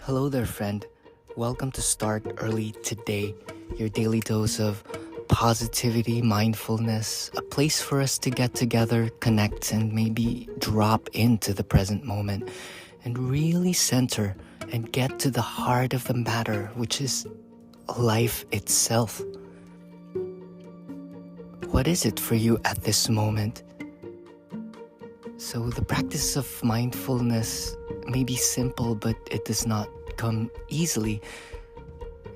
Hello there, friend. Welcome to Start Early Today, your daily dose of positivity, mindfulness, a place for us to get together, connect, and maybe drop into the present moment and really center and get to the heart of the matter, which is life itself. What is it for you at this moment? So the practice of mindfulness may be simple, but it does not come easily.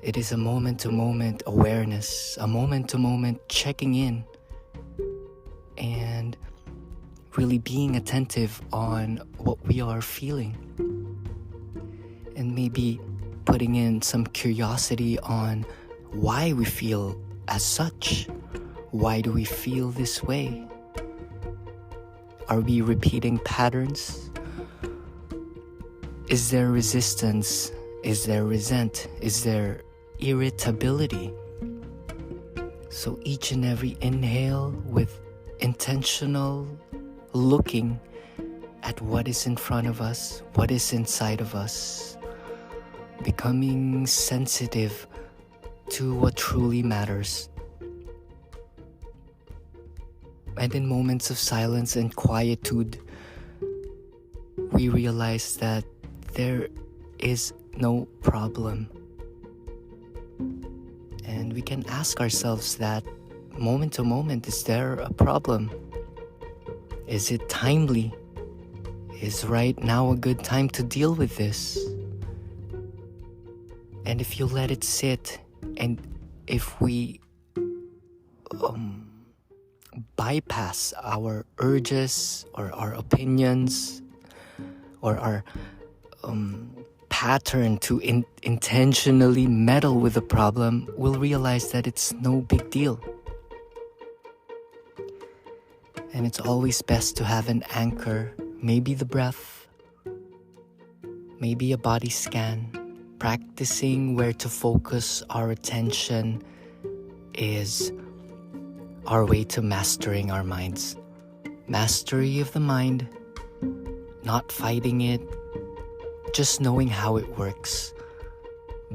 It is a moment-to-moment awareness, a moment-to-moment checking in, and really being attentive on what we are feeling. And maybe putting in some curiosity on why we feel as such. Why do we feel this way? Are we repeating patterns? Is there resistance? Is there resent? Is there irritability? So each and every inhale with intentional looking at what is in front of us, what is inside of us, becoming sensitive to what truly matters. And in moments of silence and quietude, we realize that there is no problem. And we can ask ourselves that moment to moment, is there a problem? Is it timely? Is right now a good time to deal with this? And if you let it sit, and if we bypass our urges or our opinions or our pattern to intentionally meddle with the problem, we'll realize that it's no big deal. And it's always best to have an anchor, maybe the breath, maybe a body scan. Practicing where to focus our attention is our way to mastering our minds. Mastery of the mind, not fighting it, just knowing how it works,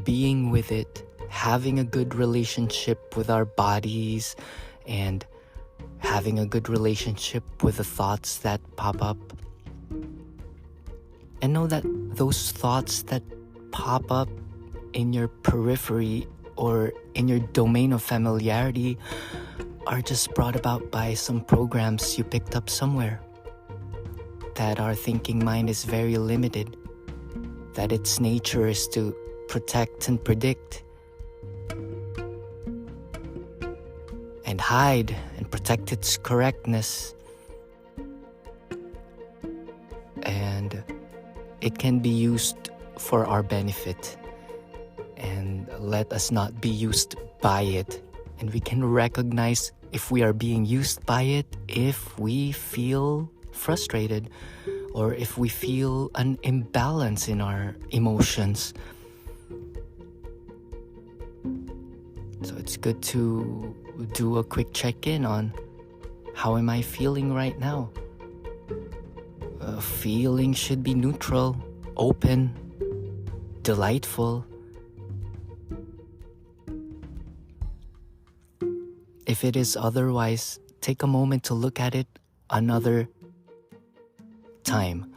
being with it, having a good relationship with our bodies, and having a good relationship with the thoughts that pop up. And know that those thoughts that pop up in your periphery or in your domain of familiarity are just brought about by some programs you picked up somewhere. That our thinking mind is very limited. That its nature is to protect and predict. And hide and protect its correctness. And it can be used for our benefit. And let us not be used by it. And we can recognize if we are being used by it if we feel frustrated or if we feel an imbalance in our emotions. So it's good to do a quick check-in on how am I feeling right now. Feeling should be neutral, open, delightful. If it is otherwise, take a moment to look at it another time,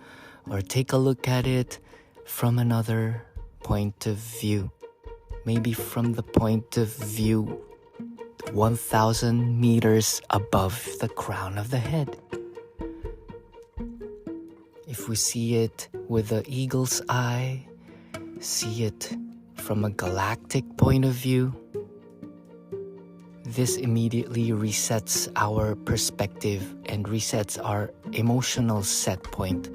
or take a look at it from another point of view. Maybe from the point of view 1,000 meters above the crown of the head. If we see it with the eagle's eye, see it from a galactic point of view, this immediately resets our perspective and resets our emotional set point.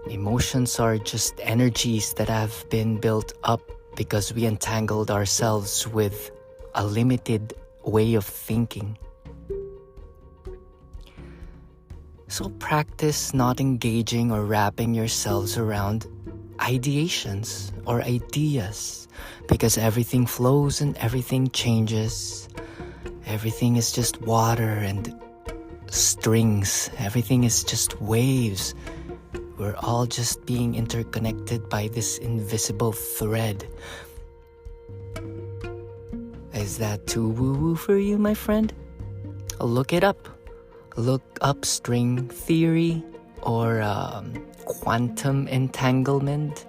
Emotions are just energies that have been built up because we entangled ourselves with a limited way of thinking. So practice not engaging or wrapping yourselves around ideations or ideas, because everything flows and everything changes. Everything is just water and strings. Everything is just waves. We're all just being interconnected by this invisible thread. Is that too woo-woo for you, my friend? Look it up. Look up string theory or quantum entanglement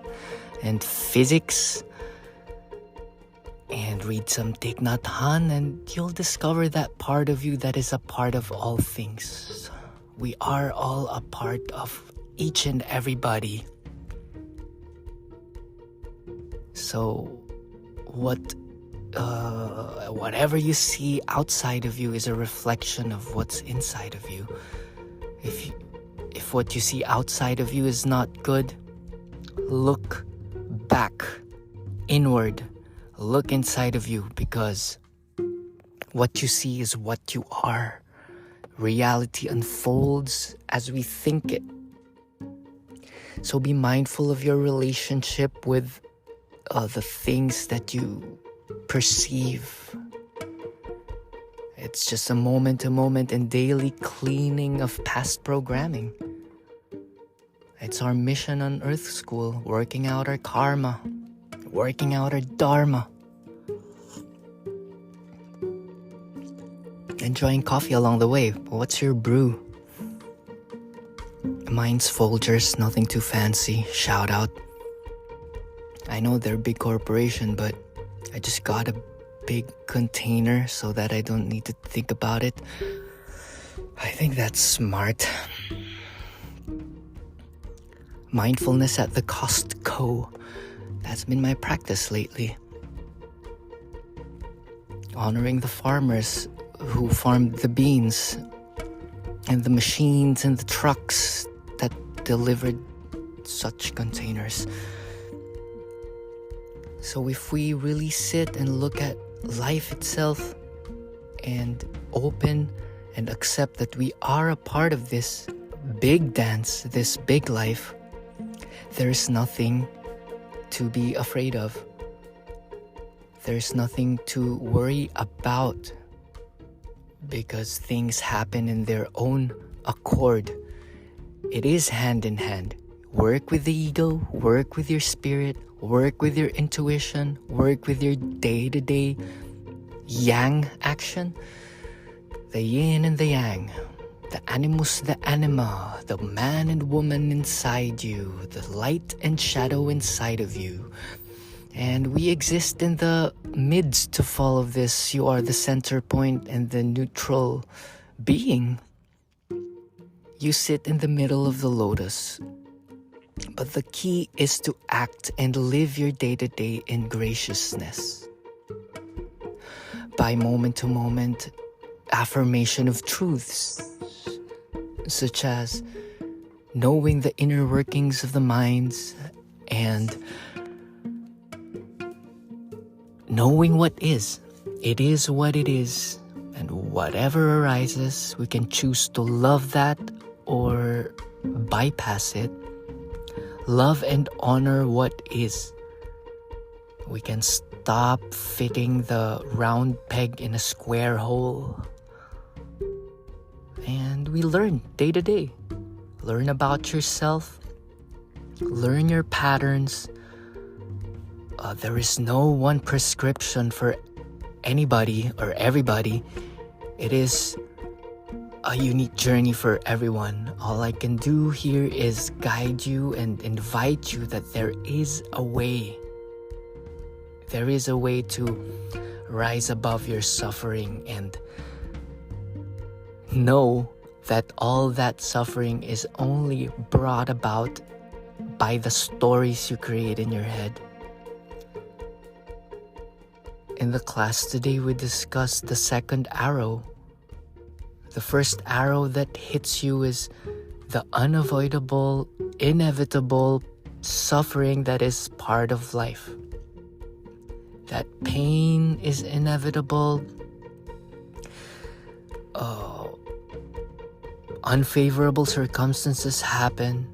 and physics, and read some Thich Nhat Hanh, and you'll discover that part of you that is a part of all things. We are all a part of each and everybody. So whatever you see outside of you is a reflection of what's inside of you. If what you see outside of you is not good, look back, inward, look inside of you, because what you see is what you are. Reality unfolds as we think it. So be mindful of your relationship with the things that you perceive. It's just a moment-to-moment and daily cleaning of past programming. It's our mission on Earth School, working out our karma, working out our dharma. Enjoying coffee along the way. What's your brew? Mine's Folgers, nothing too fancy. Shout out. I know they're a big corporation, but I just got a big container so that I don't need to think about it. I think that's smart. Mindfulness at the Costco. That's been my practice lately. Honoring the farmers who farmed the beans, and the machines and the trucks that delivered such containers. So if we really sit and look at life itself and open and accept that we are a part of this big dance, this big life, there's nothing to be afraid of. There's nothing to worry about, because things happen in their own accord. It is hand in hand. Work with the ego, work with your spirit, work with your intuition, work with your day-to-day yang action. The yin and the yang, the animus, the anima, the man and woman inside you, the light and shadow inside of you. And we exist in the midst of all of this. You are the center point and the neutral being. You sit in the middle of the lotus. But the key is to act and live your day-to-day in graciousness. By moment-to-moment affirmation of truths, such as knowing the inner workings of the minds and knowing what is. It is what it is, and whatever arises, we can choose to love that or bypass it. Love and honor what is. We can stop fitting the round peg in a square hole. And we learn day to day. Learn about yourself. Learn your patterns. There is no one prescription for anybody or everybody. It is a unique journey for everyone. All I can do here is guide you and invite you that there is a way. There is a way to rise above your suffering and know that all that suffering is only brought about by the stories you create in your head. In the class today, we discussed the second arrow. The first arrow that hits you is the unavoidable, inevitable suffering that is part of life. That pain is inevitable. Unfavorable circumstances happen,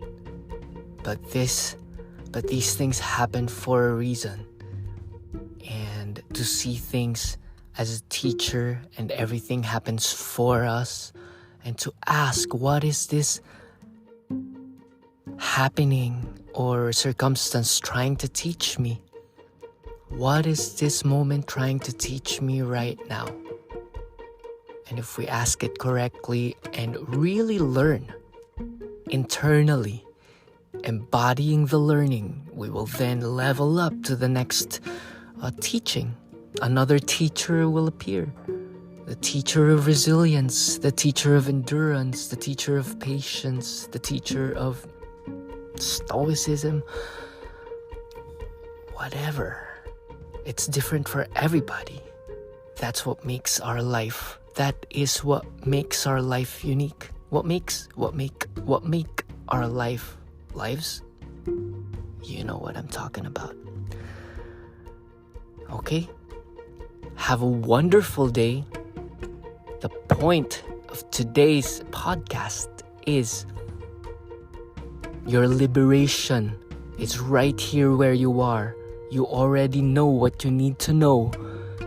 but these things happen for a reason. And to see things as a teacher and everything happens for us, and to ask, what is this happening or circumstance trying to teach me? What is this moment trying to teach me right now? And if we ask it correctly and really learn internally, embodying the learning, we will then level up to the next teaching. Another teacher will appear. The teacher of resilience, the teacher of endurance, the teacher of patience, the teacher of stoicism, whatever. It's different for everybody. That's what makes our life. That is what makes our life unique. What make our lives? You know what I'm talking about. Okay? Have a wonderful day. The point of today's podcast is your liberation is right here where you are. You already know what you need to know.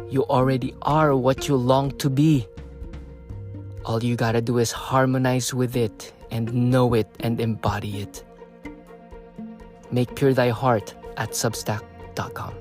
You already are what you long to be. All you gotta do is harmonize with it and know it and embody it. Make pure thy heart at substack.com.